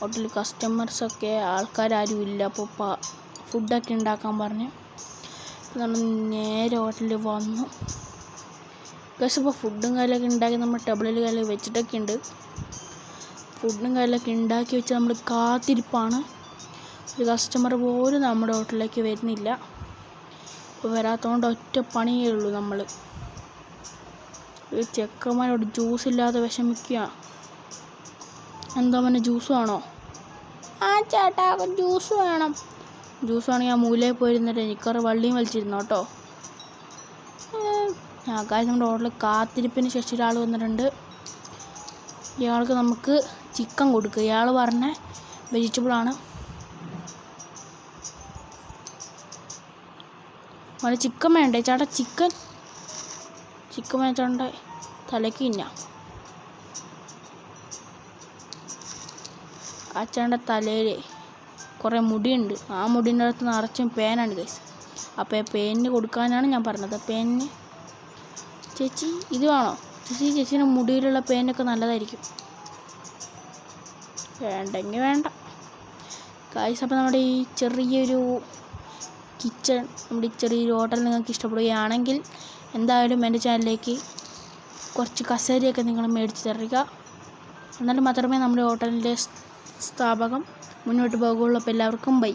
ഹോട്ടലിൽ കസ്റ്റമേഴ്സൊക്കെ ആൾക്കാരും ഇല്ല. അപ്പോൾ ഫുഡൊക്കെ ഉണ്ടാക്കാൻ പറഞ്ഞ് നമ്മൾ നേരെ ഹോട്ടലിൽ വന്നു. പക്ഷേ ഇപ്പോൾ ഫുഡും കാര്യമൊക്കെ ഉണ്ടാക്കി നമ്മൾ ടേബിളിൽ കാര്യം വെച്ചിട്ടൊക്കെ ഉണ്ട്. ഫുഡും കാര്യമൊക്കെ ഉണ്ടാക്കി വെച്ച് നമ്മൾ കാത്തിരിപ്പാണ്. ഒരു കസ്റ്റമർ പോലും നമ്മുടെ ഹോട്ടലിലേക്ക് വരുന്നില്ല. ഇപ്പോൾ വരാത്തതുകൊണ്ട് ഒറ്റ പണിയേ ഉള്ളൂ. നമ്മൾ ഈ ചെക്കന്മാരോട് ജ്യൂസ് ഇല്ലാതെ വിഷമിക്കുക. എന്താ പിന്നെ ജ്യൂസ് വേണോ? ആ ചേട്ടാ ജ്യൂസ് വേണം. ജ്യൂസ് വേണമെങ്കിൽ ആ മൂലയിൽ പോയിരുന്നിട്ട് എനിക്കൊരു വള്ളിയും വലിച്ചിരുന്നു കേട്ടോ. കാര്യം നമ്മുടെ ഹോട്ടലിൽ കാത്തിരിപ്പിന് ശേഷം ഒരാൾ വന്നിട്ടുണ്ട്. ഇയാൾക്ക് നമുക്ക് ചിക്കൻ കൊടുക്കുക. ഇയാൾ പറഞ്ഞ വെജിറ്റബിളാണ്. അവന് ചിക്കൻ വേണ്ടേ ചേട്ടാ? ചിക്കൻ വേണ്ട തലയ്ക്ക് ഇന്ന ആ ചേട്ടൻ്റെ തലയിൽ കുറേ മുടിയുണ്ട്. ആ മുടിൻ്റെ അടുത്ത് നിറച്ചും പേനാണ് ഗൈസ്. അപ്പോൾ പേനിന് കൊടുക്കാനാണ് ഞാൻ പറഞ്ഞത്. പേനിന് ചേച്ചി ഇത് വേണോ? ചേച്ചീൻ്റെ മുടിയിലുള്ള പേനൊക്കെ നല്ലതായിരിക്കും. വേണ്ടെങ്കിൽ വേണ്ട ഗൈസ്. അപ്പോൾ നമ്മുടെ ഈ ചെറിയൊരു കിച്ചൺ, നമ്മുടെ ഈ ചെറിയൊരു ഹോട്ടൽ നിങ്ങൾക്ക് ഇഷ്ടപ്പെടുകയാണെങ്കിൽ എന്തായാലും എൻ്റെ ചാനലിലേക്ക് കുറച്ച് കസേരയൊക്കെ നിങ്ങൾ മേടിച്ച് തരിക. എന്നാൽ മാത്രമേ നമ്മുടെ ഹോട്ടലിൻ്റെ സ്ഥാപകം മുന്നോട്ട് പോകുകയുള്ളൂ. അപ്പോൾ എല്ലാവർക്കും ബൈ.